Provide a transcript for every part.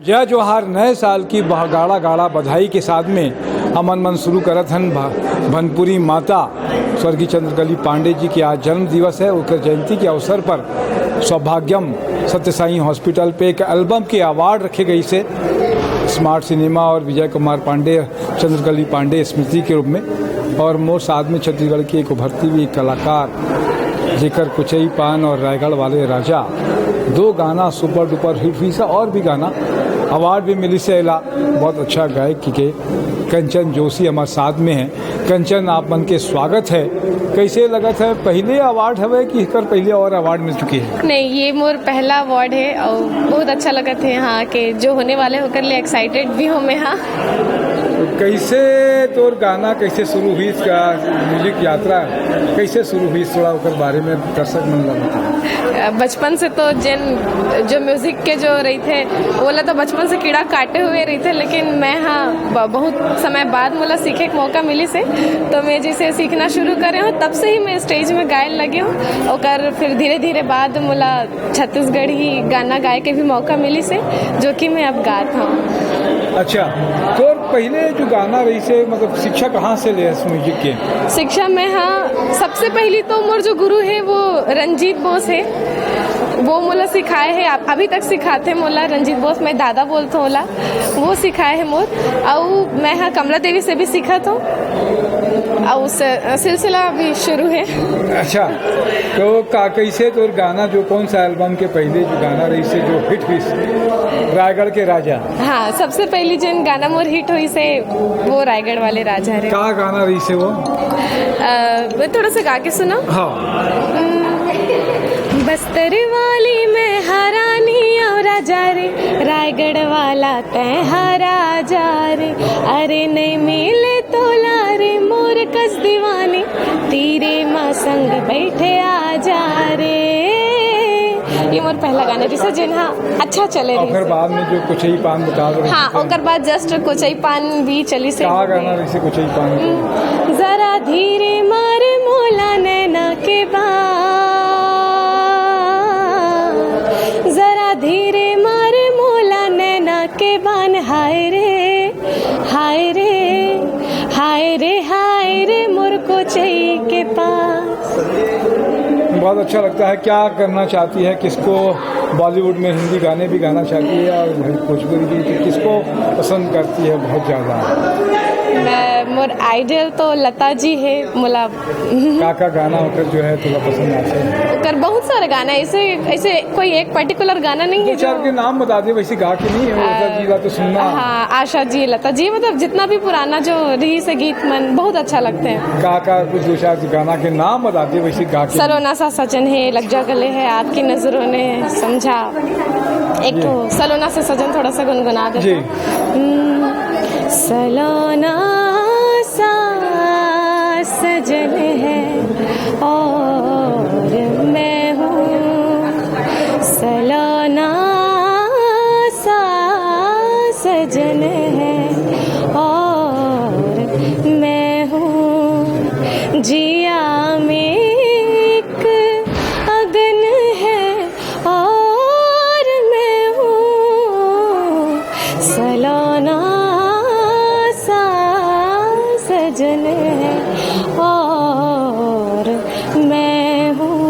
जय जोहार नए साल की गाड़ा गाड़ा बधाई के साथ में अमन मन शुरू करत हन भनपुरी माता स्वर्गीय चंद्रकली पांडे जी की आज जन्म दिवस है। उनके जयंती के अवसर पर सौभाग्यम सत्य साई हॉस्पिटल पे एक एल्बम के अवार्ड रखे गई से स्मार्ट सिनेमा और विजय कुमार पांडे चंद्रकली पांडे स्मृति के रूप में। और मोर साथ में छत्तीसगढ़ की एक उभरती हुई कलाकार जेकर कुचई पान और रायगढ़ वाले राजा दो गाना सुपर डुपर हिट हुई सा और भी गाना अवार्ड भी मिली से अला बहुत अच्छा गायक के कंचन जोशी हमारे साथ में है। कंचन आप मन के स्वागत है, कैसे लगत है? पहले अवार्ड हवे कि कर पहले और अवार्ड मिल चुकी है? नहीं, ये मोर पहला अवार्ड है और बहुत अच्छा लगत है यहाँ के जो होने वाले होकर लिए एक्साइटेड भी हो मैं। हाँ, तो कैसे तोर गाना कैसे शुरू हुई, इसका म्यूजिक यात्रा कैसे शुरू हुई, थोड़ा उसके बारे में दर्शक मन लगा। बचपन से तो जो म्यूजिक के जो रही थे बोला तो बचपन से कीड़ा काटे हुए रही थे, लेकिन मैं हाँ बहुत समय बाद मुझे सीखे का मौका मिली से तो मैं जैसे सीखना शुरू करे हूँ तब से ही मैं स्टेज में गाए लगे हूँ। और फिर धीरे धीरे बाद मुला छत्तीसगढ़ी गाना गाए के भी मौका मिली से जो कि मैं अब गाता हूँ। अच्छा, तो पहले जो गाना रही से मतलब शिक्षा कहाँ से ले म्यूजिक के? शिक्षा में हाँ सबसे पहली तो मोर जो गुरु है वो रंजीत बोस है, वो मोला सिखाए है, अभी तक सिखाते मोला रंजीत बोस, मैं दादा बोलते होला, वो सिखाए है मोर। और मैं हाँ कमला देवी से भी सीखा तो और उस सिलसिला अभी शुरू है। अच्छा, तो कैसे तो गाना जो कौन सा एल्बम के पहले जो गाना रही से जो हिट हुई रायगढ़ के राजा? हाँ, सबसे पहली जिन गाना मोर हिट हुई से वो रायगढ़ वाले राजा है। क्या गाना रही से वो? थोड़ा सा गा के सुनो। हाँ। बस्तर वाली में हरानी और राजा रे, रायगढ़ वाला तय राजा रे, अरे नहीं मिले तो लारे मोर कस दीवानी, तीरे माँ संग बैठे आजा रे। ये मोर पहला गाना जिसे जिन हाँ अच्छा चले रही। और बाद में जो कुचई पान बता रहे। हाँ, और बाद जस्ट कुचई पान भी चली से। क्या गाना रही से कुचई पान? जरा धीरे मार मोला नैना के बान, जरा धीरे मार मोला नैना के बान, हाय रे हाय रे हाय रे हाय रे मोर कुचई के पास। बहुत अच्छा लगता है। क्या करना चाहती है, किसको बॉलीवुड में हिंदी गाने भी गाना चाहती है और भोजपुरी भी, किसको पसंद करती है बहुत ज़्यादा? मोर आइडल तो लता जी है मोला। का गाना होकर जो है थोड़ा पसंद आता है? कर बहुत सारे गाना ऐसे कोई एक पर्टिकुलर गाना नहीं है। दो चार के नाम बता दे, वैसे गा के नहीं है लता जी का तो सुनना। हाँ, आशा जी, लता जी, मतलब जितना भी पुराना जो रही से गीत मन बहुत अच्छा लगते हैं। का कुछ दो चार गाना के नाम बता दे वैसे गा के। सलोना सा सजन है, लग जा गले है, आपकी नजरों ने समझा, एक तो सलोना से सजन थोड़ा सा गुनगुना दे। सलोना सा सजन है और मैं हूँ, सलोना सा सजन है और मैं हूँ, जिया में एक अगन है और मैं हूँ, सलोना सजन है और मैं हूँ।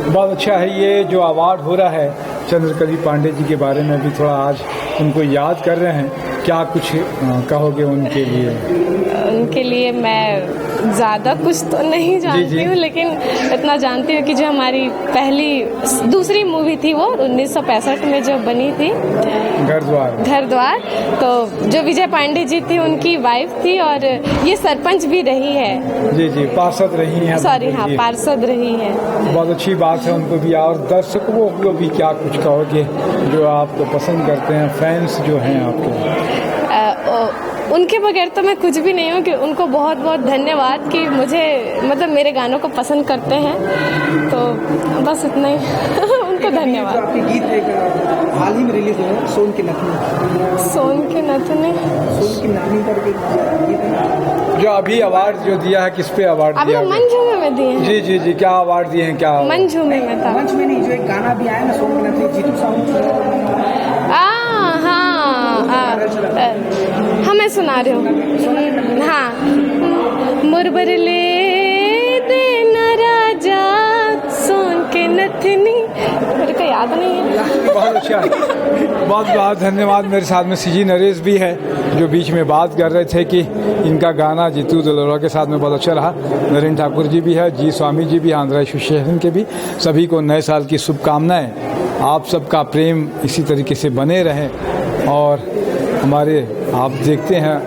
बहुत अच्छा है। ये जो अवार्ड हो रहा है चंद्रकली पांडे जी के बारे में भी थोड़ा आज उनको याद कर रहे हैं, क्या कुछ कहोगे उनके लिए? उनके लिए मैं ज़्यादा कुछ तो नहीं जानती हूँ, लेकिन इतना जानती हूँ कि जो हमारी दूसरी मूवी थी वो 1965 में जो बनी थी घर द्वार, तो जो विजय पांडे जी थी उनकी वाइफ थी और ये सरपंच भी रही है। जी जी, पार्षद रही हैं। सॉरी, हाँ पार्षद रही है। बहुत अच्छी बात है उनको भी। और दर्शकों को भी क्या कुछ कहोगे जो आपको पसंद करते हैं, फैंस जो हैं आपको? उनके बगैर तो मैं कुछ भी नहीं हूँ कि उनको बहुत बहुत धन्यवाद कि मुझे मतलब मेरे गानों को पसंद करते हैं, तो बस इतना ही। उनको धन्यवाद। आपके गीत एक हाल ही में रिलीज हुए सोन की नथनी। सोन की नथनी करके गीत है जो अभी अवार्ड जो दिया है, किस पे अवार्ड अभी दिया? तो मन झूमे में दिए। जी जी जी, क्या अवार्ड दिए हैं? क्या मन झूमे में था। मंच में नहीं, जो एक गाना भी आया ना सोन की नथनी, जीतू साहब सुना रही हूँ। हाँ, मुरबरले देना राजा सोन के नथनी, मेरे को याद नहीं है। बहुत अच्छा, बहुत बहुत धन्यवाद। मेरे साथ में सीजी नरेश भी है जो बीच में बात कर रहे थे कि इनका गाना जीतू दलोरा के साथ में बहुत अच्छा रहा। नरेंद्र ठाकुर जी भी है, जी स्वामी जी भी, आंध्रा एसोसिएशन के भी। सभी को नए साल की शुभकामनाएं। आप सबका प्रेम इसी तरीके से बने रहे और हमारे आप देखते हैं,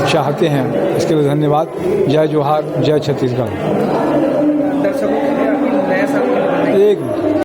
चाहते हैं, इसके लिए धन्यवाद। जय जोहार, जय छत्तीसगढ़। दर्शकों के लिए आपकी नया साल की एक